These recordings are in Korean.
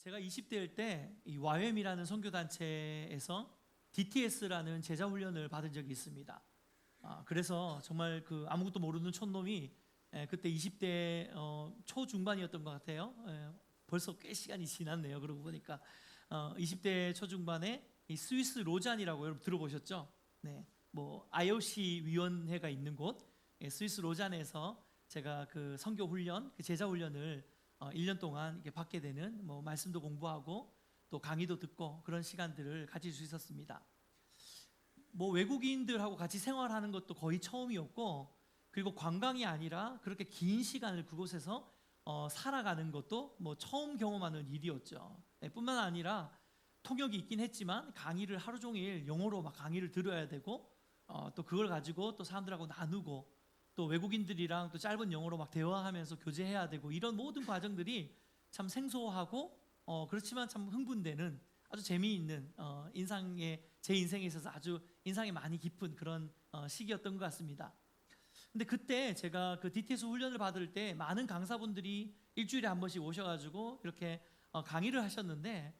제가 20대일 때 이 YM이라는 선교단체에서 DTS라는 제자 훈련을 받은 적이 있습니다. 그래서 정말 그 아무것도 모르는 촌놈이 그때 20대 초중반이었던 것 같아요. 벌써 꽤 시간이 지났네요. 그러고 보니까 20대 초중반에 이 스위스 로잔이라고 여러분 들어보셨죠? 네, 뭐 IOC 위원회가 있는 곳 스위스 로잔에서 제가 그 선교 훈련, 그 제자 훈련을 1년 동안 이렇게 받게 되는 뭐 말씀도 공부하고 또 강의도 듣고 그런 시간들을 가질 수 있었습니다. 뭐 외국인들하고 같이 생활하는 것도 거의 처음이었고, 그리고 관광이 아니라 그렇게 긴 시간을 그곳에서 살아가는 것도 뭐 처음 경험하는 일이었죠. 뿐만 아니라 통역이 있긴 했지만 강의를 하루 종일 영어로 막 강의를 들어야 되고 또 그걸 가지고 또 사람들하고 나누고 또 외국인들이랑 또 짧은 영어로 막 대화하면서 교제해야 되고, 이런 모든 과정들이 참 생소하고 그렇지만 참 흥분되는 아주 재미있는 제 인생에 있어서 아주 인상이 많이 깊은 그런 시기였던 것 같습니다. 근데 그때 제가 그 DTS 훈련을 받을 때 많은 강사분들이 일주일에 한 번씩 오셔가지고 이렇게 강의를 하셨는데,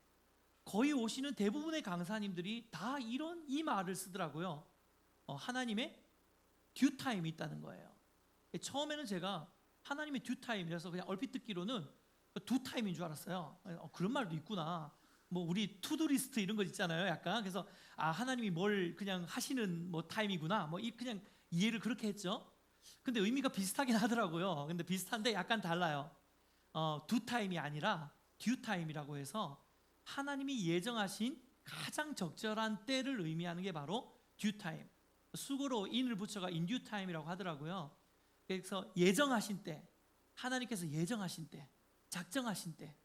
거의 오시는 대부분의 강사님들이 다 이 말을 쓰더라고요. 하나님의 듀타임이 있다는 거예요. 처음에는 제가 하나님의 듀타임이라서 그냥 얼핏 듣기로는 두 타임인 줄 알았어요. 그런 말도 있구나. 뭐 우리 투두리스트 이런 거 있잖아요, 약간. 그래서 하나님이 뭘 그냥 하시는 뭐 타임이구나. 뭐 그냥 이해를 그렇게 했죠. 근데 의미가 비슷하긴 하더라고요. 근데 비슷한데 약간 달라요. 두 타임이 아니라 듀 타임이라고 해서 하나님이 예정하신 가장 적절한 때를 의미하는 게 바로 듀 타임. 수고로 인을 붙여가 인듀 타임이라고 하더라고요. 그래서 예정하신 때, 하나님께서 예정하신 때, 작정하신 때,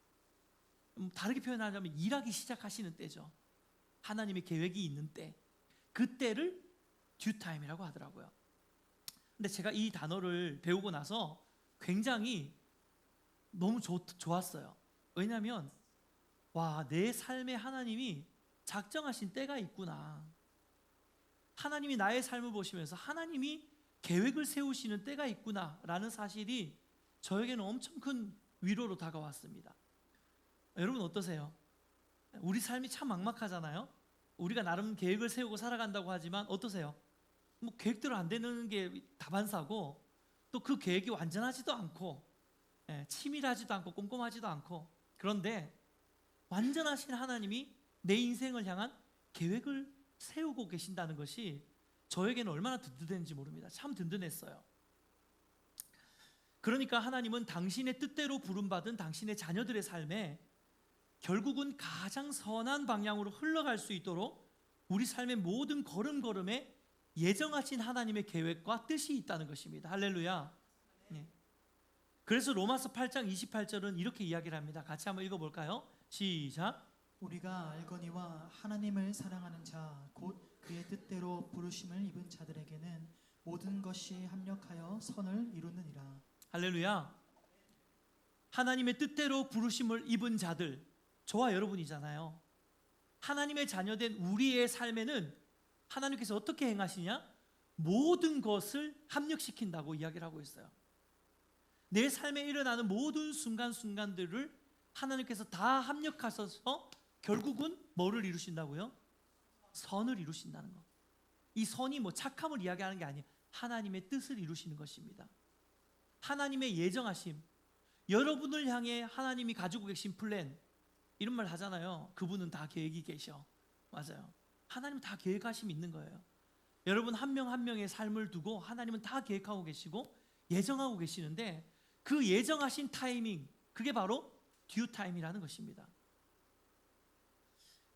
다르게 표현하자면 일하기 시작하시는 때죠. 하나님의 계획이 있는 때, 그 때를 듀 타임이라고 하더라고요. 근데 제가 이 단어를 배우고 나서 굉장히 너무 좋았어요. 왜냐하면 내 삶에 하나님이 작정하신 때가 있구나. 하나님이 나의 삶을 보시면서 하나님이 계획을 세우시는 때가 있구나 라는 사실이 저에게는 엄청 큰 위로로 다가왔습니다. 여러분 어떠세요? 우리 삶이 참 막막하잖아요. 우리가 나름 계획을 세우고 살아간다고 하지만 어떠세요? 뭐 계획대로 안 되는 게 다반사고, 또 그 계획이 완전하지도 않고 치밀하지도 않고 꼼꼼하지도 않고, 그런데 완전하신 하나님이 내 인생을 향한 계획을 세우고 계신다는 것이 저에게는 얼마나 든든했는지 모릅니다. 참 든든했어요. 그러니까 하나님은 당신의 뜻대로 부름받은 당신의 자녀들의 삶에 결국은 가장 선한 방향으로 흘러갈 수 있도록 우리 삶의 모든 걸음걸음에 예정하신 하나님의 계획과 뜻이 있다는 것입니다. 할렐루야. 네. 그래서 로마서 8장 28절은 이렇게 이야기를 합니다. 같이 한번 읽어볼까요? 시작. 우리가 알거니와 하나님을 사랑하는 자 곧 그의 뜻대로 부르심을 입은 자들에게는 모든 것이 합력하여 선을 이루느니라. 할렐루야. 하나님의 뜻대로 부르심을 입은 자들, 저와 여러분이잖아요. 하나님의 자녀된 우리의 삶에는 하나님께서 어떻게 행하시냐? 모든 것을 합력시킨다고 이야기를 하고 있어요. 내 삶에 일어나는 모든 순간순간들을 하나님께서 다 합력하셔서 결국은 뭐를 이루신다고요? 선을 이루신다는 것. 이 선이 뭐 착함을 이야기하는 게 아니에요. 하나님의 뜻을 이루시는 것입니다. 하나님의 예정하심, 여러분을 향해 하나님이 가지고 계신 플랜, 이런 말 하잖아요. 그분은 다 계획이 계셔. 맞아요. 하나님은 다 계획하심이 있는 거예요. 여러분 한 명 한 명의 삶을 두고 하나님은 다 계획하고 계시고 예정하고 계시는데, 그 예정하신 타이밍, 그게 바로 듀 타임이라는 것입니다.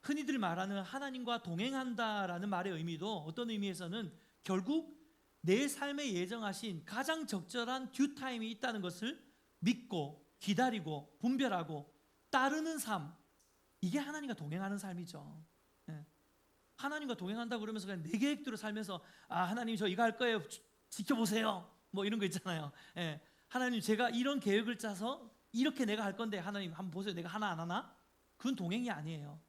흔히들 말하는 하나님과 동행한다라는 말의 의미도 어떤 의미에서는 결국 내 삶에 예정하신 가장 적절한 듀 타임이 있다는 것을 믿고 기다리고 분별하고 따르는 삶, 이게 하나님과 동행하는 삶이죠. 하나님과 동행한다 그러면서 그냥 내 계획대로 살면서 하나님 저 이거 할 거예요, 지켜보세요, 뭐 이런 거 있잖아요. 하나님 제가 이런 계획을 짜서 이렇게 내가 할 건데 하나님 한번 보세요, 내가 하나 안 하나? 그건 동행이 아니에요.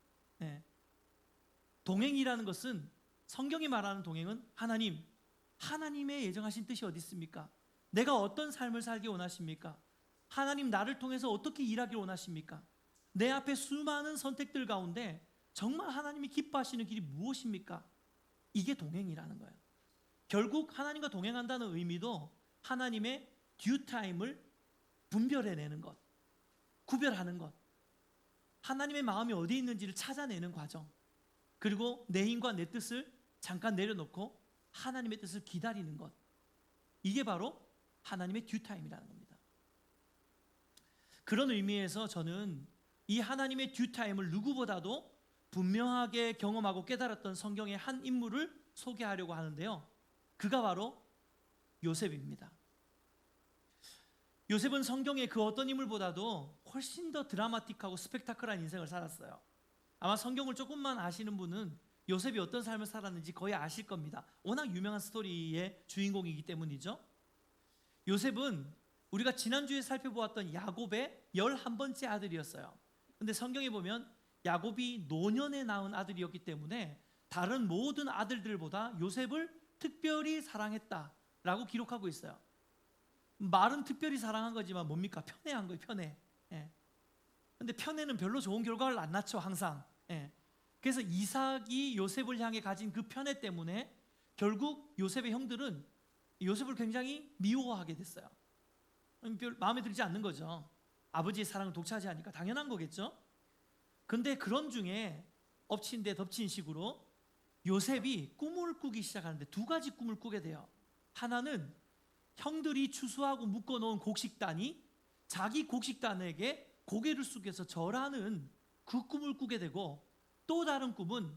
동행이라는 것은, 성경이 말하는 동행은 하나님의 예정하신 뜻이 어디 있습니까? 내가 어떤 삶을 살기 원하십니까? 하나님 나를 통해서 어떻게 일하기 원하십니까? 내 앞에 수많은 선택들 가운데 정말 하나님이 기뻐하시는 길이 무엇입니까? 이게 동행이라는 거예요. 결국 하나님과 동행한다는 의미도 하나님의 듀타임을 분별해내는 것, 구별하는 것, 하나님의 마음이 어디 있는지를 찾아내는 과정, 그리고 내 힘과 내 뜻을 잠깐 내려놓고 하나님의 뜻을 기다리는 것, 이게 바로 하나님의 듀타임이라는 겁니다. 그런 의미에서 저는 이 하나님의 듀타임을 누구보다도 분명하게 경험하고 깨달았던 성경의 한 인물을 소개하려고 하는데요, 그가 바로 요셉입니다. 요셉은 성경의 그 어떤 인물보다도 훨씬 더 드라마틱하고 스펙타클한 인생을 살았어요. 아마 성경을 조금만 아시는 분은 요셉이 어떤 삶을 살았는지 거의 아실 겁니다. 워낙 유명한 스토리의 주인공이기 때문이죠. 요셉은 우리가 지난주에 살펴보았던 야곱의 11번째 아들이었어요. 근데 성경에 보면 야곱이 노년에 낳은 아들이었기 때문에 다른 모든 아들들보다 요셉을 특별히 사랑했다라고 기록하고 있어요. 말은 특별히 사랑한 거지만 뭡니까? 편애한 거예요, 편애. 예. 근데 편애는 별로 좋은 결과를 안 낳죠, 항상. 예. 그래서 이삭이 요셉을 향해 가진 그 편애 때문에 결국 요셉의 형들은 요셉을 굉장히 미워하게 됐어요. 별 마음에 들지 않는 거죠. 아버지의 사랑을 독차지하니까 당연한 거겠죠. 근데 그런 중에 엎친 데 덮친 식으로 요셉이 꿈을 꾸기 시작하는데 두 가지 꿈을 꾸게 돼요. 하나는 형들이 추수하고 묶어놓은 곡식단이 자기 곡식단에게 고개를 숙여서 절하는 그 꿈을 꾸게 되고, 또 다른 꿈은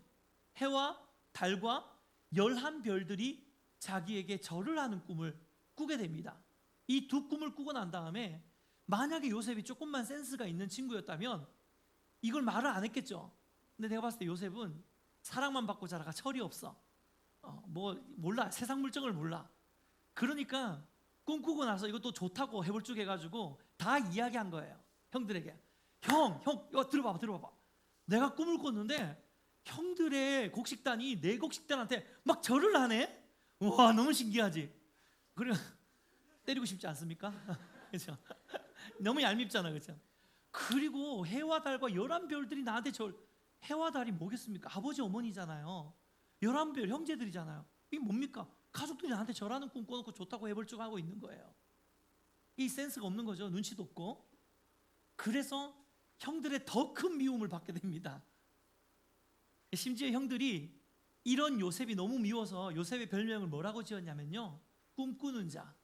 해와 달과 11별들이 자기에게 절을 하는 꿈을 꾸게 됩니다. 이 두 꿈을 꾸고 난 다음에 만약에 요셉이 조금만 센스가 있는 친구였다면 이걸 말을 안 했겠죠. 근데 내가 봤을 때 요셉은 사랑만 받고 자라가 철이 없어. 몰라, 세상 물정을 몰라. 그러니까 꿈꾸고 나서 이것도 좋다고 해볼쭉 해가지고 다 이야기한 거예요, 형들에게. 형, 들어봐봐. 내가 꿈을 꿨는데 형들의 곡식단이 내 곡식단한테 막 절을 하네. 와, 너무 신기하지. 그래, 때리고 싶지 않습니까? 그렇죠? 너무 얄밉잖아, 그렇죠? 그리고 해와 달과 11별들이 나한테 해와 달이 뭐겠습니까? 아버지 어머니잖아요. 11별 형제들이잖아요. 이게 뭡니까? 가족들이 나한테 절하는 꿈 꿔놓고 좋다고 해볼쭉 하고 있는 거예요. 이 센스가 없는 거죠. 눈치도 없고. 그래서 형들의 더 큰 미움을 받게 됩니다. 심지어 형들이 이런 요셉이 너무 미워서 요셉의 별명을 뭐라고 지었냐면요, 꿈꾸는 자.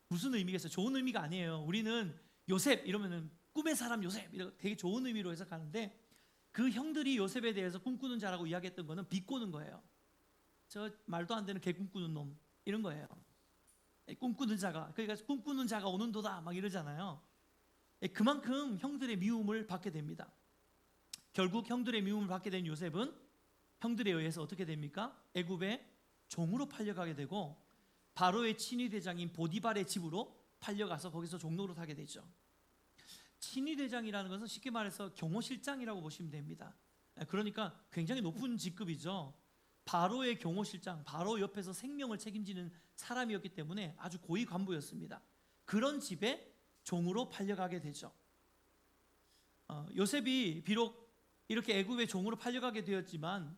무슨 의미겠어요? 좋은 의미가 아니에요. 우리는 요셉 이러면은 꿈의 사람 요셉, 이렇게 되게 좋은 의미로 해석하는데, 그 형들이 요셉에 대해서 꿈꾸는 자라고 이야기했던 거는 비꼬는 거예요. 저 말도 안 되는 개 꿈꾸는 놈, 이런 거예요. 꿈꾸는 자가, 그러니까 꿈꾸는 자가 오는도다 막 이러잖아요. 그만큼 형들의 미움을 받게 됩니다. 결국 형들의 미움을 받게 된 요셉은 형들에 의해서 어떻게 됩니까? 애굽의 종으로 팔려가게 되고 바로의 친위 대장인 보디발의 집으로 팔려가서 거기서 종노릇하게 되죠. 친위 대장이라는 것은 쉽게 말해서 경호실장이라고 보시면 됩니다. 그러니까 굉장히 높은 직급이죠. 바로의 경호실장, 바로 옆에서 생명을 책임지는 사람이었기 때문에 아주 고위 간부였습니다. 그런 집에 종으로 팔려가게 되죠. 요셉이 비록 이렇게 애굽의 종으로 팔려가게 되었지만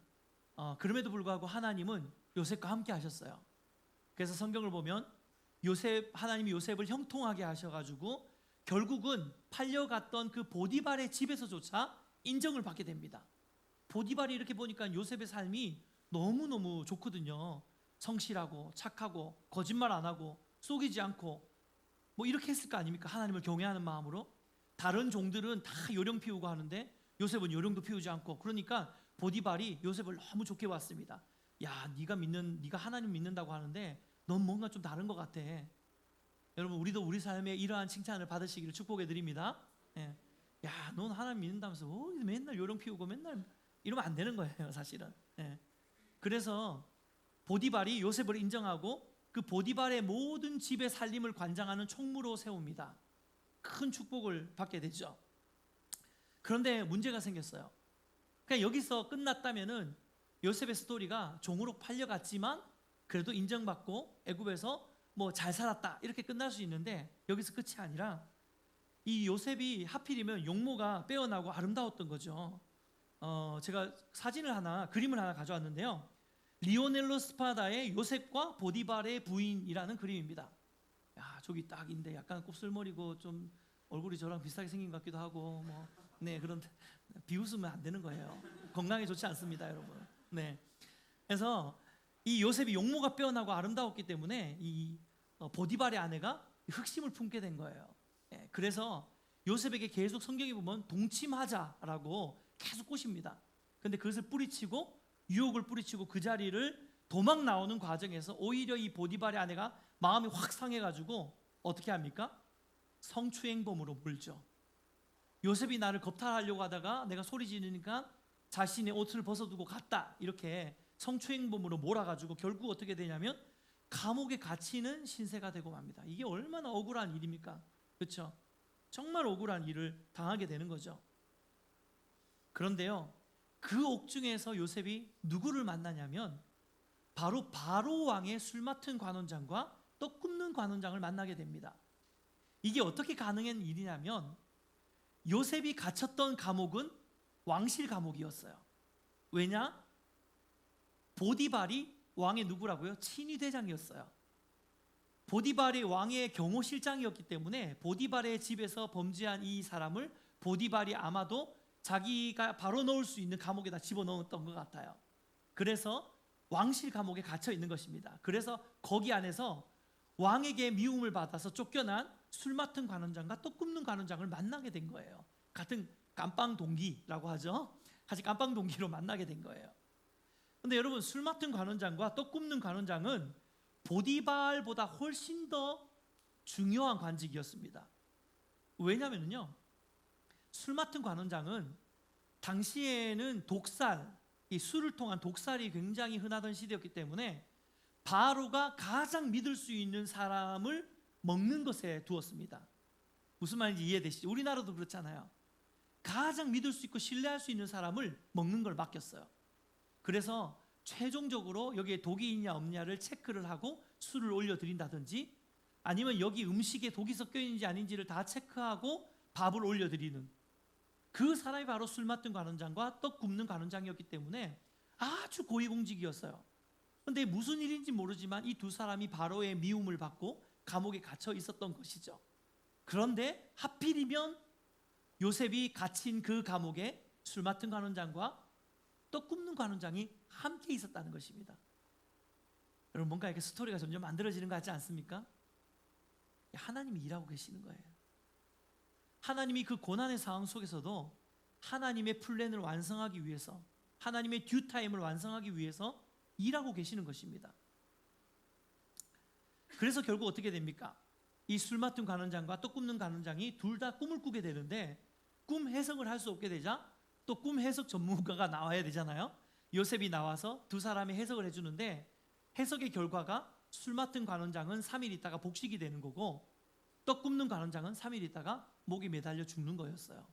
그럼에도 불구하고 하나님은 요셉과 함께 하셨어요. 그래서 성경을 보면 하나님이 요셉을 형통하게 하셔가지고 결국은 팔려갔던 그 보디발의 집에서조차 인정을 받게 됩니다. 보디발이 이렇게 보니까 요셉의 삶이 너무너무 좋거든요. 성실하고 착하고 거짓말 안 하고 속이지 않고 뭐 이렇게 했을 거 아닙니까? 하나님을 경외하는 마음으로. 다른 종들은 다 요령 피우고 하는데 요셉은 요령도 피우지 않고, 그러니까 보디발이 요셉을 너무 좋게 봤습니다. 야, 네가 하나님 믿는다고 하는데 넌 뭔가 좀 다른 것 같아. 여러분, 우리도 우리 삶에 이러한 칭찬을 받으시기를 축복해 드립니다. 예. 야, 넌 하나님 믿는다면서 맨날 요령 피우고 맨날 이러면 안 되는 거예요, 사실은. 예. 그래서 보디발이 요셉을 인정하고 그 보디발의 모든 집의 살림을 관장하는 총무로 세웁니다. 큰 축복을 받게 되죠. 그런데 문제가 생겼어요. 그냥 여기서 끝났다면은 요셉의 스토리가 종으로 팔려갔지만 그래도 인정받고 애굽에서 뭐 잘 살았다 이렇게 끝날 수 있는데, 여기서 끝이 아니라 이 요셉이 하필이면 용모가 빼어나고 아름다웠던 거죠. 제가 그림을 하나 가져왔는데요. 리오넬로 스파다의 요셉과 보디발의 부인이라는 그림입니다. 야, 저기 딱인데 약간 곱슬머리고 좀 얼굴이 저랑 비슷하게 생긴 것 같기도 하고 그런데 비웃으면 안 되는 거예요. 건강에 좋지 않습니다, 여러분. 네. 그래서 이 요셉이 용모가 빼어나고 아름다웠기 때문에 이 보디발의 아내가 흑심을 품게 된 거예요. 그래서 요셉에게 계속 성경에 보면 동침하자라고 계속 꼬십니다. 근데 그것을 뿌리치고 유혹을 뿌리치고 그 자리를 도망 나오는 과정에서 오히려 이 보디발의 아내가 마음이 확 상해가지고 어떻게 합니까? 성추행범으로 몰죠. 요셉이 나를 겁탈하려고 하다가 내가 소리 지르니까 자신의 옷을 벗어두고 갔다, 이렇게 성추행범으로 몰아가지고 결국 어떻게 되냐면 감옥에 갇히는 신세가 되고 맙니다. 이게 얼마나 억울한 일입니까? 그렇죠? 정말 억울한 일을 당하게 되는 거죠. 그런데요, 그 옥중에서 요셉이 누구를 만나냐면 바로 바로 왕의 술 맡은 관원장과 떡 굽는 관원장을 만나게 됩니다. 이게 어떻게 가능한 일이냐면 요셉이 갇혔던 감옥은 왕실 감옥이었어요. 왜냐? 보디발이 왕의 누구라고요? 친위대장이었어요. 보디발이 왕의 경호실장이었기 때문에 보디발의 집에서 범죄한 이 사람을 보디발이 아마도 자기가 바로 넣을 수 있는 감옥에다 집어넣었던 것 같아요. 그래서 왕실 감옥에 갇혀 있는 것입니다. 그래서 거기 안에서 왕에게 미움을 받아서 쫓겨난 술 맡은 관원장과 떡 굽는 관원장을 만나게 된 거예요. 같은 깜빵 동기라고 하죠. 같이 깜빵 동기로 만나게 된 거예요. 근데 여러분, 술 맡은 관원장과 떡 굽는 관원장은 보디발보다 훨씬 더 중요한 관직이었습니다. 왜냐면요, 술 맡은 관원장은 당시에는 독살, 이 술을 통한 독살이 굉장히 흔하던 시대였기 때문에 바로가 가장 믿을 수 있는 사람을 먹는 것에 두었습니다. 무슨 말인지 이해되시죠? 우리나라도 그렇잖아요. 가장 믿을 수 있고 신뢰할 수 있는 사람을 먹는 걸 맡겼어요. 그래서 최종적으로 여기에 독이 있냐 없냐를 체크를 하고 술을 올려드린다든지, 아니면 여기 음식에 독이 섞여 있는지 아닌지를 다 체크하고 밥을 올려드리는 그 사람이 바로 술 맡은 관원장과 떡 굽는 관원장이었기 때문에 아주 고위공직이었어요. 그런데 무슨 일인지 모르지만 이 두 사람이 바로의 미움을 받고 감옥에 갇혀 있었던 것이죠. 그런데 하필이면 요셉이 갇힌 그 감옥에 술 맡은 관원장과 떡 굽는 관원장이 함께 있었다는 것입니다. 여러분, 뭔가 이렇게 스토리가 점점 만들어지는 것 같지 않습니까? 하나님이 일하고 계시는 거예요. 하나님이 그 고난의 상황 속에서도 하나님의 플랜을 완성하기 위해서, 하나님의 듀타임을 완성하기 위해서 일하고 계시는 것입니다. 그래서 결국 어떻게 됩니까? 이 술 맡은 관원장과 떡 굽는 관원장이 둘 다 꿈을 꾸게 되는데, 꿈 해석을 할 수 없게 되자 또 꿈 해석 전문가가 나와야 되잖아요. 요셉이 나와서 두 사람이 해석을 해주는데, 해석의 결과가 술 맡은 관원장은 3일 있다가 복식이 되는 거고, 떡 굽는 관원장은 3일 있다가 목에 매달려 죽는 거였어요.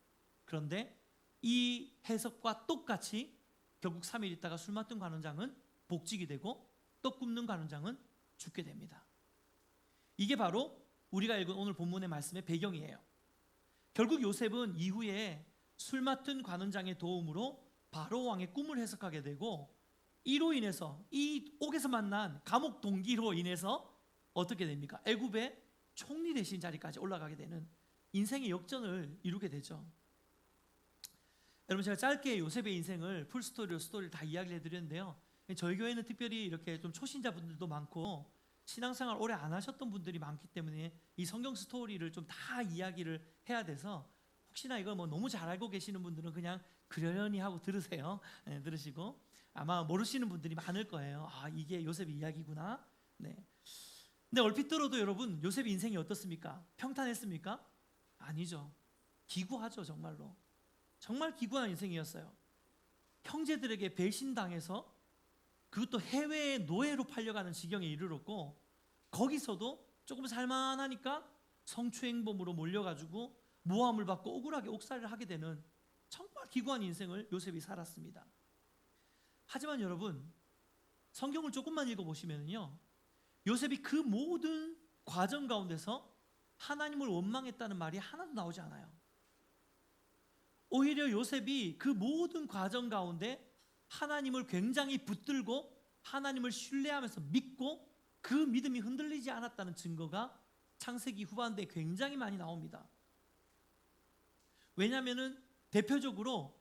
그런데 이 해석과 똑같이 결국 3일 있다가 술 맡은 관원장은 복직이 되고 떡 굽는 관원장은 죽게 됩니다. 이게 바로 우리가 읽은 오늘 본문의 말씀의 배경이에요. 결국 요셉은 이후에 술 맡은 관원장의 도움으로 바로 왕의 꿈을 해석하게 되고, 이로 인해서 이 옥에서 만난 감옥 동기로 인해서 어떻게 됩니까? 애굽의 총리 되신 자리까지 올라가게 되는 인생의 역전을 이루게 되죠. 여러분, 제가 짧게 요셉의 인생을 풀스토리로 스토리를 다 이야기를 해드렸는데요, 저희 교회는 특별히 이렇게 좀 초신자분들도 많고 신앙생활 오래 안 하셨던 분들이 많기 때문에 이 성경 스토리를 좀 다 이야기를 해야 돼서, 혹시나 이걸 뭐 너무 잘 알고 계시는 분들은 그냥 그러려니 하고 들으세요. 네, 들으시고 아마 모르시는 분들이 많을 거예요. 아, 이게 요셉의 이야기구나. 네. 근데 얼핏 들어도 여러분, 요셉의 인생이 어떻습니까? 평탄했습니까? 아니죠. 기구하죠. 정말로. 정말 기구한 인생이었어요. 형제들에게 배신당해서 그것도 해외의 노예로 팔려가는 지경에 이르렀고, 거기서도 조금 살만하니까 성추행범으로 몰려가지고 모함을 받고 억울하게 옥살이를 하게 되는 정말 기구한 인생을 요셉이 살았습니다. 하지만 여러분, 성경을 조금만 읽어보시면요, 요셉이 그 모든 과정 가운데서 하나님을 원망했다는 말이 하나도 나오지 않아요. 오히려 요셉이 그 모든 과정 가운데 하나님을 굉장히 붙들고 하나님을 신뢰하면서 믿고 그 믿음이 흔들리지 않았다는 증거가 창세기 후반부에 굉장히 많이 나옵니다. 왜냐하면 대표적으로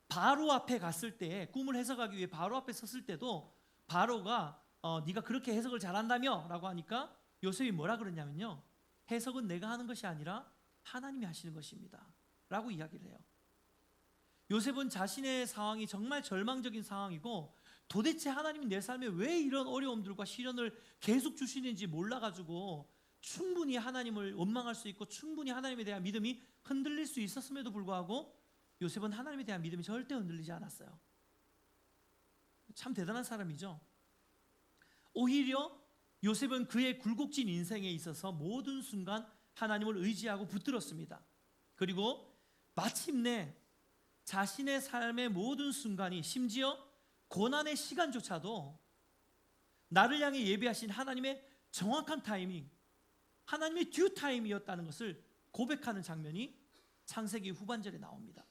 바로 앞에 갔을 때, 꿈을 해석하기 위해 바로 앞에 섰을 때도 바로가 네가 그렇게 해석을 잘한다며 라고 하니까 요셉이 뭐라 그러냐면요, 해석은 내가 하는 것이 아니라 하나님이 하시는 것입니다 라고 이야기를 해요. 요셉은 자신의 상황이 정말 절망적인 상황이고 도대체 하나님이 내 삶에 왜 이런 어려움들과 시련을 계속 주시는지 몰라가지고 충분히 하나님을 원망할 수 있고 충분히 하나님에 대한 믿음이 흔들릴 수 있었음에도 불구하고 요셉은 하나님에 대한 믿음이 절대 흔들리지 않았어요. 참 대단한 사람이죠. 오히려 요셉은 그의 굴곡진 인생에 있어서 모든 순간 하나님을 의지하고 붙들었습니다. 그리고 마침내 자신의 삶의 모든 순간이, 심지어 고난의 시간조차도 나를 향해 예비하신 하나님의 정확한 타이밍, 하나님의 듀 타임이었다는 것을 고백하는 장면이 창세기 후반절에 나옵니다.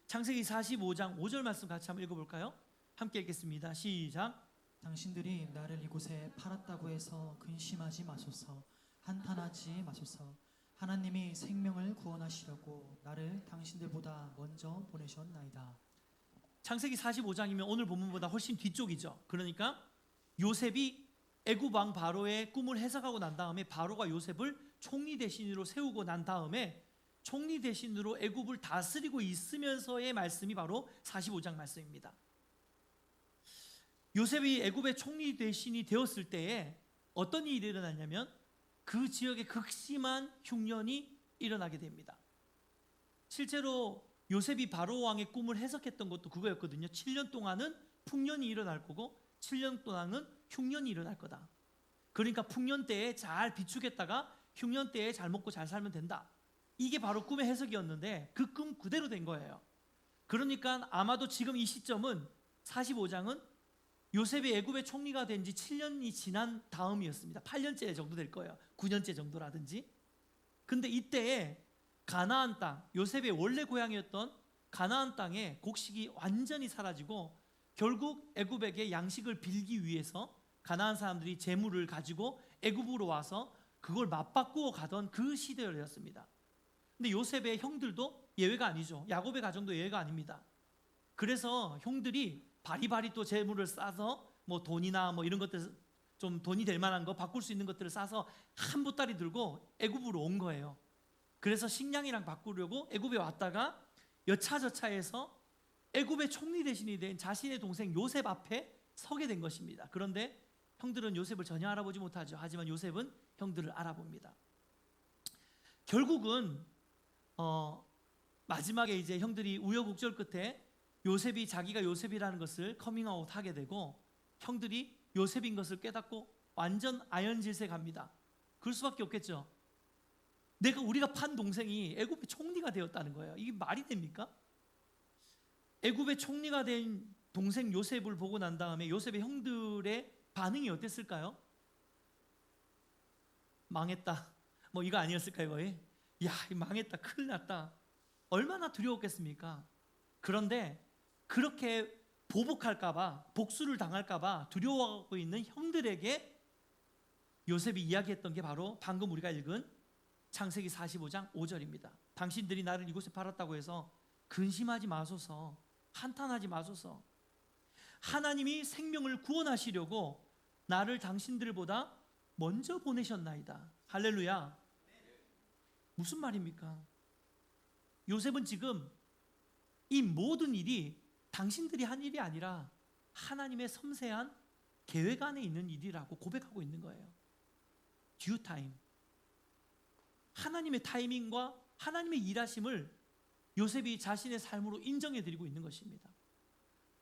창세기 45장 5절 말씀 같이 한번 읽어볼까요? 함께 읽겠습니다. 시작. 당신들이 나를 이곳에 팔았다고 해서 근심하지 마소서. 한탄하지 마소서. 하나님이 생명을 구원하시려고 나를 당신들보다 먼저 보내셨나이다. 창세기 45장이면 오늘 본문보다 훨씬 뒤쪽이죠. 그러니까 요셉이 애굽 왕 바로의 꿈을 해석하고 난 다음에 바로가 요셉을 총리 대신으로 세우고 난 다음에 총리 대신으로 애굽을 다스리고 있으면서의 말씀이 바로 45장 말씀입니다. 요셉이 애굽의 총리 대신이 되었을 때에 어떤 일이 일어났냐면 그 지역에 극심한 흉년이 일어나게 됩니다. 실제로 요셉이 바로 왕의 꿈을 해석했던 것도 그거였거든요. 7년 동안은 풍년이 일어날 거고 7년 동안은 흉년이 일어날 거다. 그러니까 풍년 때에 잘 비추겠다가 흉년 때에 잘 먹고 잘 살면 된다. 이게 바로 꿈의 해석이었는데 그 꿈 그대로 된 거예요. 그러니까 아마도 지금 이 시점은 45장은 요셉이 애굽의 총리가 된 지 7년이 지난 다음이었습니다. 8년째 정도 될 거예요. 9년째 정도라든지. 근데 이때에 가나안 땅, 요셉의 원래 고향이었던 가나안 땅의 곡식이 완전히 사라지고 결국 애굽에게 양식을 빌기 위해서 가나안 사람들이 재물을 가지고 애굽으로 와서 그걸 맞바꾸어 가던 그 시대였습니다. 근데 요셉의 형들도 예외가 아니죠. 야곱의 가정도 예외가 아닙니다. 그래서 형들이 바리바리 또 재물을 싸서 뭐 돈이나 뭐 이런 것들, 좀 돈이 될 만한 거 바꿀 수 있는 것들을 싸서 한 보따리 들고 애굽으로 온 거예요. 그래서 식량이랑 바꾸려고 애굽에 왔다가 여차저차해서 애굽의 총리 대신이 된 자신의 동생 요셉 앞에 서게 된 것입니다. 그런데 형들은 요셉을 전혀 알아보지 못하죠. 하지만 요셉은 형들을 알아봅니다. 결국은 마지막에 이제 형들이 우여곡절 끝에 요셉이 자기가 요셉이라는 것을 커밍아웃 하게 되고 형들이 요셉인 것을 깨닫고 완전 아연질색 합니다. 그럴 수밖에 없겠죠. 우리가 판 동생이 애굽의 총리가 되었다는 거예요. 이게 말이 됩니까? 애굽의 총리가 된 동생 요셉을 보고 난 다음에 요셉의 형들의 반응이 어땠을까요? 망했다. 뭐 이거 아니었을까요? 거의? 야, 망했다. 큰일 났다. 얼마나 두려웠겠습니까? 그런데 그렇게 보복할까봐, 복수를 당할까봐 두려워하고 있는 형들에게 요셉이 이야기했던 게 바로 방금 우리가 읽은 창세기 45장 5절입니다. 당신들이 나를 이곳에 팔았다고 해서 근심하지 마소서, 한탄하지 마소서. 하나님이 생명을 구원하시려고 나를 당신들보다 먼저 보내셨나이다. 할렐루야. 무슨 말입니까? 요셉은 지금 이 모든 일이 당신들이 한 일이 아니라 하나님의 섬세한 계획 안에 있는 일이라고 고백하고 있는 거예요. 듀 타임. 하나님의 타이밍과 하나님의 일하심을 요셉이 자신의 삶으로 인정해드리고 있는 것입니다.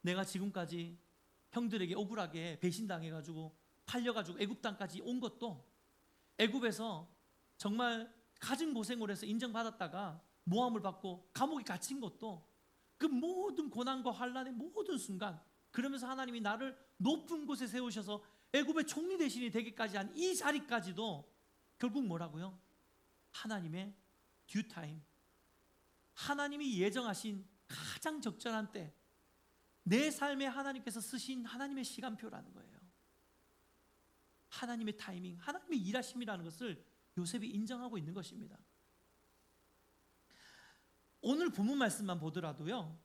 내가 지금까지 형들에게 억울하게 배신당해가지고 팔려가지고 애굽 땅까지 온 것도, 애굽에서 정말 가진 고생을 해서 인정받았다가 모함을 받고 감옥에 갇힌 것도, 그 모든 고난과 환난의 모든 순간, 그러면서 하나님이 나를 높은 곳에 세우셔서 애굽의 총리 대신이 되기까지 한 이 자리까지도 결국 뭐라고요? 하나님의 듀 타임, 하나님이 예정하신 가장 적절한 때, 내 삶에 하나님께서 쓰신 하나님의 시간표라는 거예요. 하나님의 타이밍, 하나님의 일하심이라는 것을 요셉이 인정하고 있는 것입니다. 오늘 본문 말씀만 보더라도요,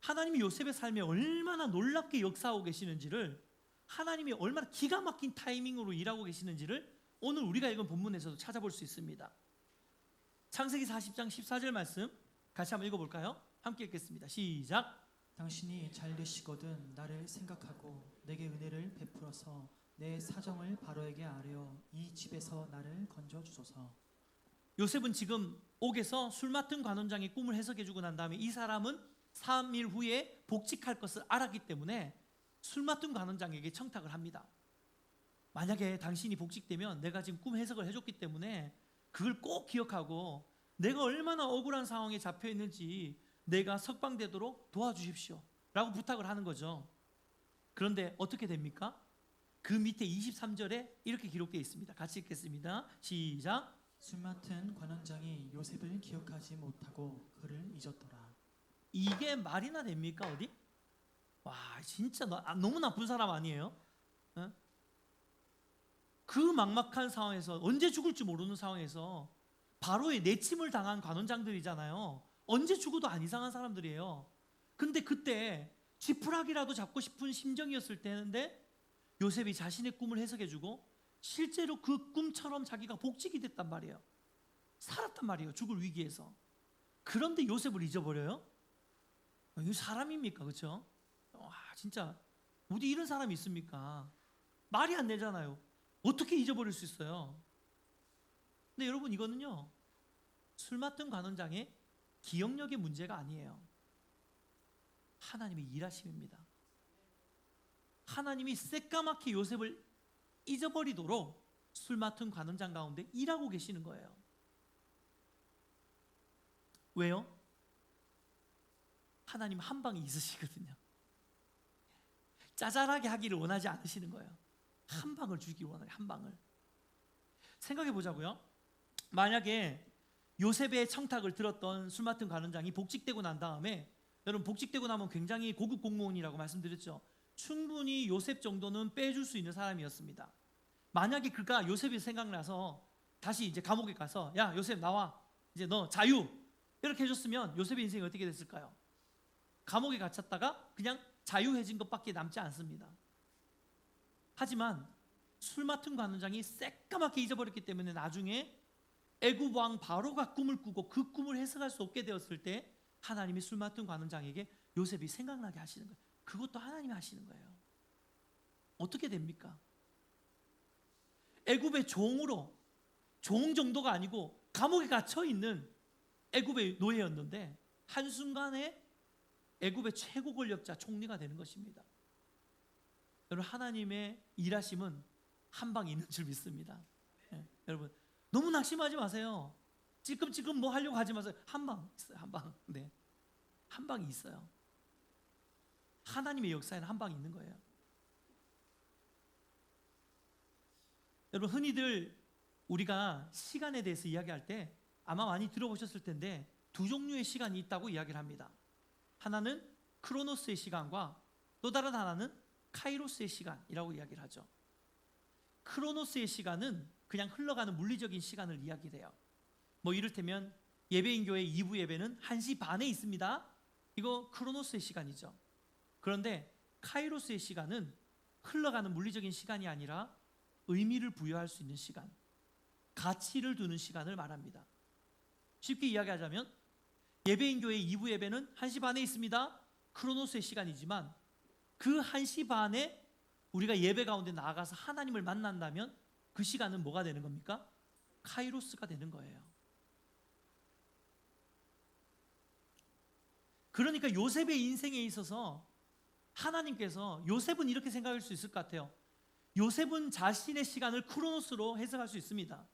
하나님이 요셉의 삶에 얼마나 놀랍게 역사하고 계시는지를, 하나님이 얼마나 기가 막힌 타이밍으로 일하고 계시는지를 오늘 우리가 읽은 본문에서도 찾아볼 수 있습니다. 창세기 40장 14절 말씀 같이 한번 읽어볼까요? 함께 읽겠습니다. 시작. 당신이 잘 되시거든 나를 생각하고 내게 은혜를 베풀어서 내 사정을 바로에게 아뢰어 이 집에서 나를 건져 주소서. 요셉은 지금 옥에서 술 맡은 관원장의 꿈을 해석해주고 난 다음에 이 사람은 3일 후에 복직할 것을 알았기 때문에 술 맡은 관원장에게 청탁을 합니다. 만약에 당신이 복직되면 내가 지금 꿈 해석을 해줬기 때문에 그걸 꼭 기억하고 내가 얼마나 억울한 상황에 잡혀 있는지 내가 석방되도록 도와주십시오 라고 부탁을 하는 거죠. 그런데 어떻게 됩니까? 그 밑에 23절에 이렇게 기록되어 있습니다. 같이 읽겠습니다. 시작. 술 맡은 관원장이 요셉을 기억하지 못하고 그를 잊었더라. 이게 말이나 됩니까? 어디? 와, 진짜 너무 나쁜 사람 아니에요? 어? 그 막막한 상황에서, 언제 죽을지 모르는 상황에서 바로의 내침을 당한 관원장들이잖아요. 언제 죽어도 안 이상한 사람들이에요. 근데 그때 지푸라기라도 잡고 싶은 심정이었을 때인데 요셉이 자신의 꿈을 해석해주고 실제로 그 꿈처럼 자기가 복직이 됐단 말이에요. 살았단 말이에요. 죽을 위기에서. 그런데 요셉을 잊어버려요? 이거 사람입니까? 그렇죠? 와, 진짜 어디 이런 사람이 있습니까? 말이 안 되잖아요. 어떻게 잊어버릴 수 있어요? 근데 여러분, 이거는요, 술 맡은 관원장의 기억력의 문제가 아니에요. 하나님의 일하심입니다. 하나님이 새까맣게 요셉을 잊어버리도록 술 맡은 관원장 가운데 일하고 계시는 거예요. 왜요? 하나님 한 방이 있으시거든요. 짜잘하게 하기를 원하지 않으시는 거예요. 한 방을 주기 원해요. 한 방을. 생각해 보자고요. 만약에 요셉의 청탁을 들었던 술 맡은 관원장이 복직되고 난 다음에, 여러분 복직되고 나면 굉장히 고급 공무원이라고 말씀드렸죠. 충분히 요셉 정도는 빼줄 수 있는 사람이었습니다. 만약에 그가 요셉이 생각나서 다시 이제 감옥에 가서 야 요셉 나와, 이제 너 자유, 이렇게 해줬으면 요셉의 인생이 어떻게 됐을까요? 감옥에 갇혔다가 그냥 자유해진 것밖에 남지 않습니다. 하지만 술 맡은 관원장이 새까맣게 잊어버렸기 때문에 나중에 애굽 왕 바로가 꿈을 꾸고 그 꿈을 해석할 수 없게 되었을 때 하나님이 술 맡은 관원장에게 요셉이 생각나게 하시는 거예요. 그것도 하나님이 하시는 거예요. 어떻게 됩니까? 애굽의 종으로, 종 정도가 아니고 감옥에 갇혀 있는 애굽의 노예였는데 한순간에 애굽의 최고 권력자 총리가 되는 것입니다. 여러분, 하나님의 일하심은 한 방이 있는 줄 믿습니다. 여러분, 너무 낙심하지 마세요. 찔끔찔끔 뭐 하려고 하지 마세요. 한 방 있어요. 한 방. 네, 한 방이 있어요. 하나님의 역사에는 한 방이 있는 거예요. 여러분, 흔히들 우리가 시간에 대해서 이야기할 때 아마 많이 들어보셨을 텐데 두 종류의 시간이 있다고 이야기를 합니다. 하나는 크로노스의 시간과 또 다른 하나는 카이로스의 시간이라고 이야기를 하죠. 크로노스의 시간은 그냥 흘러가는 물리적인 시간을 이야기해요. 뭐 이를테면 예배인교회 2부 예배는 1시 반에 있습니다. 이거 크로노스의 시간이죠. 그런데 카이로스의 시간은 흘러가는 물리적인 시간이 아니라 의미를 부여할 수 있는 시간, 가치를 두는 시간을 말합니다. 쉽게 이야기하자면 예배인교회 2부 예배는 1시 반에 있습니다. 크로노스의 시간이지만 그 1시 반에 우리가 예배 가운데 나아가서 하나님을 만난다면 그 시간은 뭐가 되는 겁니까? 카이로스가 되는 거예요. 그러니까 요셉의 인생에 있어서 하나님께서, 요셉은 이렇게 생각할 수 있을 것 같아요. 요셉은 자신의 시간을 크로노스로 해석할 수 있습니다.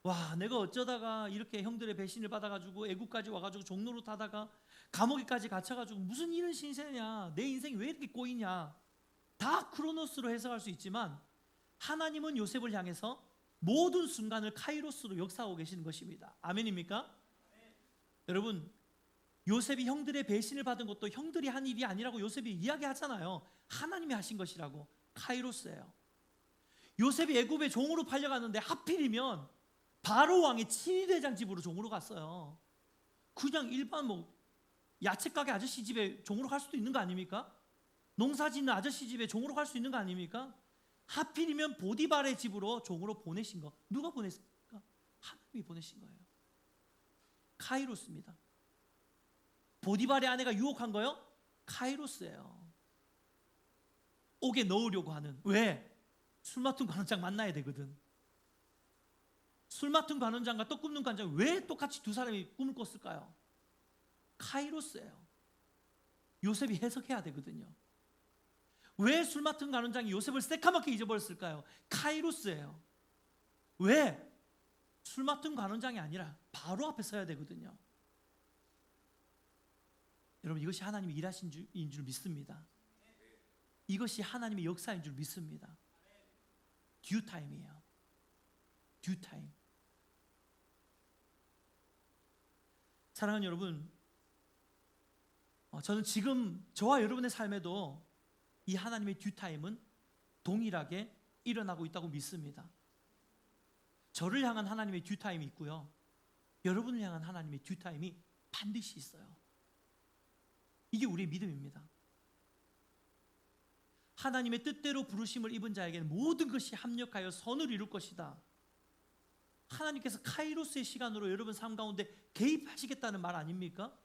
와, 내가 어쩌다가 이렇게 형들의 배신을 받아가지고 애국까지 와가지고 종로로 타다가 감옥에까지 갇혀가지고 무슨 이런 신세냐, 내 인생이 왜 이렇게 꼬이냐, 다 크로노스로 해석할 수 있지만 하나님은 요셉을 향해서 모든 순간을 카이로스로 역사하고 계시는 것입니다. 아멘입니까? 여러분, 요셉이 형들의 배신을 받은 것도 형들이 한 일이 아니라고 요셉이 이야기하잖아요. 하나님이 하신 것이라고. 카이로스예요. 요셉이 애굽의 종으로 팔려갔는데 하필이면 바로 왕의 친위대장 집으로 종으로 갔어요. 그냥 일반 야채 가게 아저씨 집에 종으로 갈 수도 있는 거 아닙니까? 농사 짓는 아저씨 집에 종으로 갈 수 있는 거 아닙니까? 하필이면 보디발의 집으로 종으로 보내신 거. 누가 보냈습니까? 하나님이 보내신 거예요. 카이로스입니다. 보디발의 아내가 유혹한 거요? 카이로스예요. 옥에 넣으려고 하는. 왜? 술 맡은 관원장 만나야 되거든. 술 맡은 관원장과 떡 굽는 관원장 왜 똑같이 두 사람이 꿈을 꿨을까요? 카이로스예요. 요셉이 해석해야 되거든요. 왜 술 맡은 관원장이 요셉을 새카맣게 잊어버렸을까요? 카이로스예요. 왜? 술 맡은 관원장이 아니라 바로 앞에 서야 되거든요. 여러분, 이것이 하나님의 일하신 줄 믿습니다. 이것이 하나님의 역사인 줄 믿습니다. 듀타임이에요. 듀타임. 사랑하는 여러분, 저는 지금 저와 여러분의 삶에도 이 하나님의 듀타임은 동일하게 일어나고 있다고 믿습니다. 저를 향한 하나님의 듀타임이 있고요, 여러분을 향한 하나님의 듀타임이 반드시 있어요. 이게 우리의 믿음입니다. 하나님의 뜻대로 부르심을 입은 자에게는 모든 것이 합력하여 선을 이룰 것이다. 하나님께서 카이로스의 시간으로 여러분 삶 가운데 개입하시겠다는 말 아닙니까?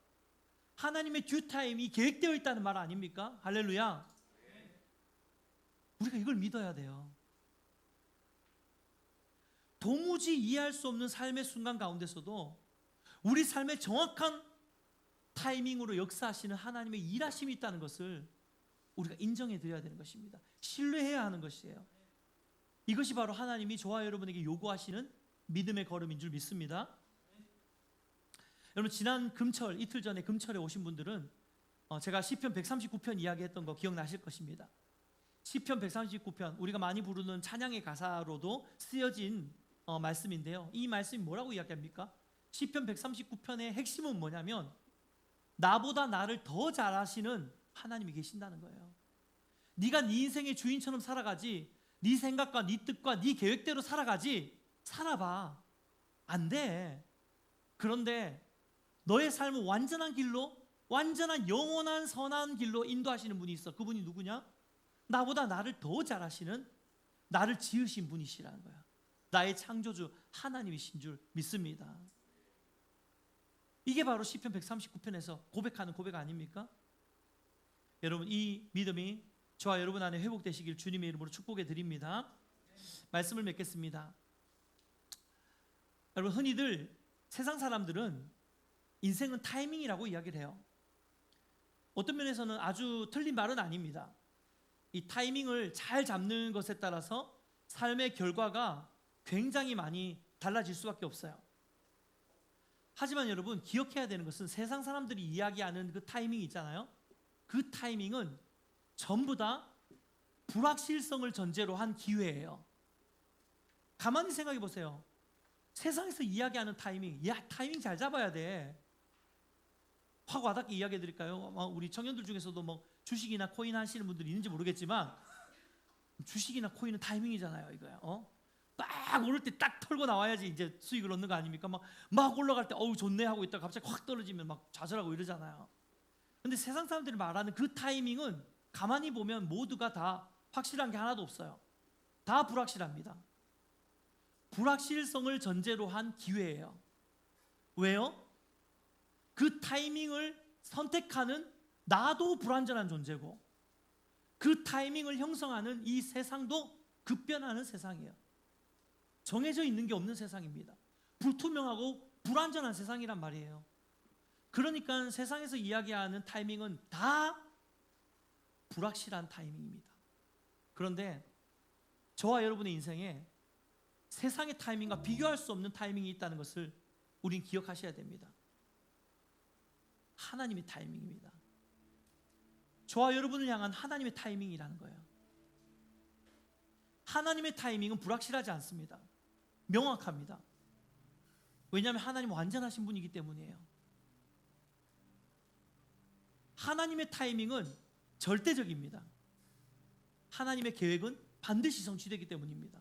하나님의 듀타임이 계획되어 있다는 말 아닙니까? 할렐루야. 우리가 이걸 믿어야 돼요. 도무지 이해할 수 없는 삶의 순간 가운데서도 우리 삶의 정확한 타이밍으로 역사하시는 하나님의 일하심이 있다는 것을 우리가 인정해 드려야 되는 것입니다. 신뢰해야 하는 것이에요. 이것이 바로 하나님이 저와 여러분에게 요구하시는 믿음의 걸음인 줄 믿습니다. 여러분, 지난 금철, 이틀 전에 금철에 오신 분들은 제가 시편 139편 이야기했던 거 기억나실 것입니다. 시편 139편, 우리가 많이 부르는 찬양의 가사로도 쓰여진 말씀인데요, 이 말씀이 뭐라고 이야기합니까? 시편 139편의 핵심은 뭐냐면 나보다 나를 더 잘 아시는 하나님이 계신다는 거예요. 네가 네 인생의 주인처럼 살아가지, 네 생각과 네 뜻과 네 계획대로 살아봐. 안 돼. 그런데 너의 삶을 완전한 길로, 완전한 영원한 선한 길로 인도하시는 분이 있어. 그분이 누구냐? 나보다 나를 더 잘 아시는, 나를 지으신 분이시라는 거야. 나의 창조주 하나님이신 줄 믿습니다. 이게 바로 시편 139편에서 고백하는 고백 아닙니까? 여러분, 이 믿음이 저와 여러분 안에 회복되시길 주님의 이름으로 축복해 드립니다. 말씀을 맺겠습니다. 여러분, 흔히들 세상 사람들은 인생은 타이밍이라고 이야기를 해요. 어떤 면에서는 아주 틀린 말은 아닙니다. 이 타이밍을 잘 잡는 것에 따라서 삶의 결과가 굉장히 많이 달라질 수밖에 없어요. 하지만 여러분, 기억해야 되는 것은 세상 사람들이 이야기하는 그 타이밍이 있잖아요. 그 타이밍은 전부 다 불확실성을 전제로 한 기회예요. 가만히 생각해 보세요. 세상에서 이야기하는 타이밍, 타이밍 잘 잡아야 돼. 확 와닿게 이야기해 드릴까요? 우리 청년들 중에서도 주식이나 코인 하시는 분들이 있는지 모르겠지만, 주식이나 코인은 타이밍이잖아요, 이거야. 딱 오를 때 딱 털고 나와야지 이제 수익을 얻는 거 아닙니까? 막 올라갈 때 어우 좋네 하고 있다가 갑자기 확 떨어지면 막 좌절하고 이러잖아요. 근데 세상 사람들이 말하는 그 타이밍은 가만히 보면 모두가 다 확실한 게 하나도 없어요. 다 불확실합니다. 불확실성을 전제로 한 기회예요. 왜요? 그 타이밍을 선택하는 나도 불완전한 존재고, 그 타이밍을 형성하는 이 세상도 급변하는 세상이에요. 정해져 있는 게 없는 세상입니다. 불투명하고 불완전한 세상이란 말이에요. 그러니까 세상에서 이야기하는 타이밍은 다 불확실한 타이밍입니다. 그런데 저와 여러분의 인생에 세상의 타이밍과 비교할 수 없는 타이밍이 있다는 것을 우린 기억하셔야 됩니다. 하나님의 타이밍입니다. 저와 여러분을 향한 하나님의 타이밍이라는 거예요. 하나님의 타이밍은 불확실하지 않습니다. 명확합니다. 왜냐하면 하나님 완전하신 분이기 때문이에요. 하나님의 타이밍은 절대적입니다. 하나님의 계획은 반드시 성취되기 때문입니다.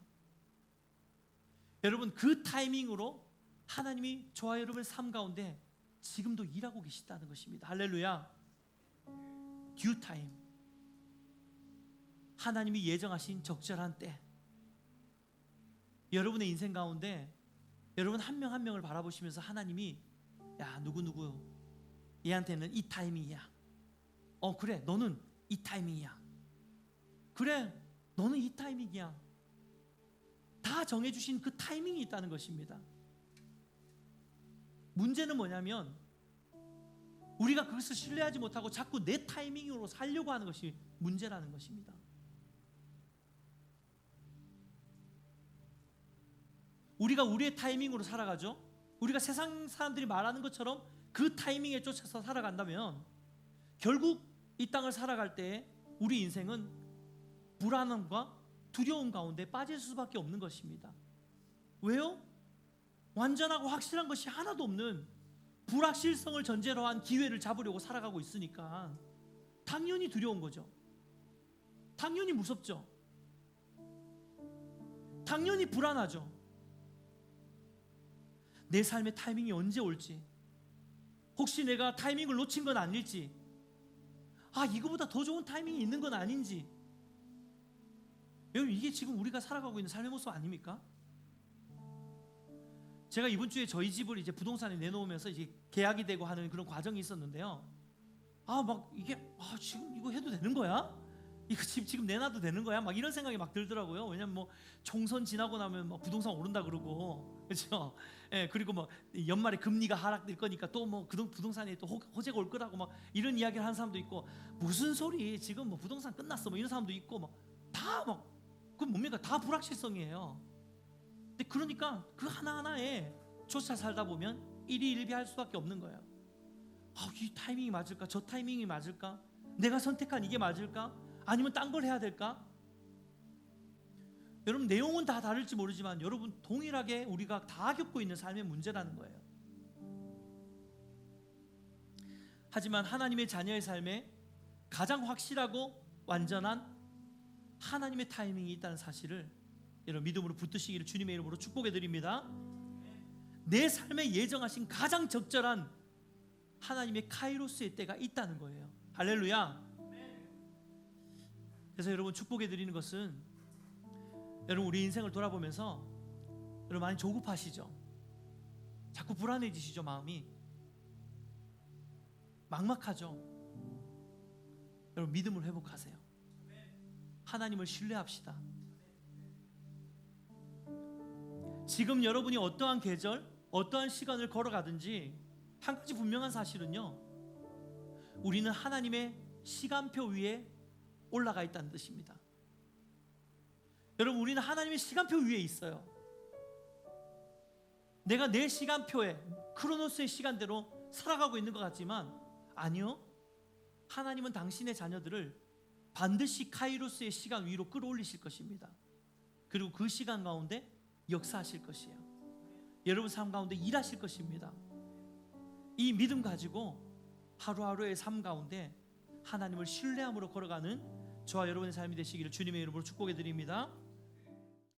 여러분, 그 타이밍으로 하나님이 저와 여러분의 삶 가운데 지금도 일하고 계시다는 것입니다. 할렐루야. 듀 타임, 하나님이 예정하신 적절한 때, 여러분의 인생 가운데 여러분 한 명 한 명을 바라보시면서 하나님이 야, 누구누구 얘한테는 이 타이밍이야. 그래, 너는 이 타이밍이야. 그래, 너는 이 타이밍이야. 다 정해주신 그 타이밍이 있다는 것입니다. 문제는 뭐냐면 우리가 그것을 신뢰하지 못하고 자꾸 내 타이밍으로 살려고 하는 것이 문제라는 것입니다. 우리가 우리의 타이밍으로 살아가죠. 우리가 세상 사람들이 말하는 것처럼 그 타이밍에 쫓아서 살아간다면 결국 이 땅을 살아갈 때 우리 인생은 불안함과 두려움 가운데 빠질 수밖에 없는 것입니다. 왜요? 완전하고 확실한 것이 하나도 없는 불확실성을 전제로 한 기회를 잡으려고 살아가고 있으니까 당연히 두려운 거죠. 당연히 무섭죠. 당연히 불안하죠. 내 삶의 타이밍이 언제 올지, 혹시 내가 타이밍을 놓친 건 아닐지, 이거보다 더 좋은 타이밍이 있는 건 아닌지. 여러분, 이게 지금 우리가 살아가고 있는 삶의 모습 아닙니까? 제가 이번 주에 저희 집을 이제 부동산에 내놓으면서 이제 계약이 되고 하는 그런 과정이 있었는데요. 지금 이거 해도 되는 거야? 이거 집 지금 내놔도 되는 거야? 막 이런 생각이 막 들더라고요. 왜냐면 뭐 총선 지나고 나면 막 부동산 오른다 그러고, 그렇죠? 예, 그리고 뭐 연말에 금리가 하락될 거니까 또 뭐 부동산에 또 호재가 올 거라고 막 이런 이야기를 하는 사람도 있고, 무슨 소리? 지금 뭐 부동산 끝났어? 뭐 이런 사람도 있고, 그 뭡니까? 다 불확실성이에요. 근데 그러니까 그 하나하나에 쫓아 살다 보면 일희일비할 수밖에 없는 거예요. 이 타이밍이 맞을까? 저 타이밍이 맞을까? 내가 선택한 이게 맞을까? 아니면 딴 걸 해야 될까? 여러분, 내용은 다 다를지 모르지만 여러분 동일하게 우리가 다 겪고 있는 삶의 문제라는 거예요. 하지만 하나님의 자녀의 삶에 가장 확실하고 완전한 하나님의 타이밍이 있다는 사실을 여러분 믿음으로 붙드시기를 주님의 이름으로 축복해 드립니다. 내 삶에 예정하신 가장 적절한 하나님의 카이로스의 때가 있다는 거예요. 할렐루야. 그래서 여러분 축복해 드리는 것은, 여러분 우리 인생을 돌아보면서 여러분 많이 조급하시죠? 자꾸 불안해지시죠? 마음이 막막하죠? 여러분 믿음을 회복하세요. 하나님을 신뢰합시다. 지금 여러분이 어떠한 계절, 어떠한 시간을 걸어가든지 한 가지 분명한 사실은요, 우리는 하나님의 시간표 위에 올라가 있다는 뜻입니다. 여러분, 우리는 하나님의 시간표 위에 있어요. 내가 내 시간표에, 크로노스의 시간대로 살아가고 있는 것 같지만 아니요, 하나님은 당신의 자녀들을 반드시 카이로스의 시간 위로 끌어올리실 것입니다. 그리고 그 시간 가운데 역사하실 것이에요. 여러분 삶 가운데 일하실 것입니다. 이 믿음 가지고 하루하루의 삶 가운데 하나님을 신뢰함으로 걸어가는 저와 여러분의 삶이 되시기를 주님의 이름으로 축복해 드립니다.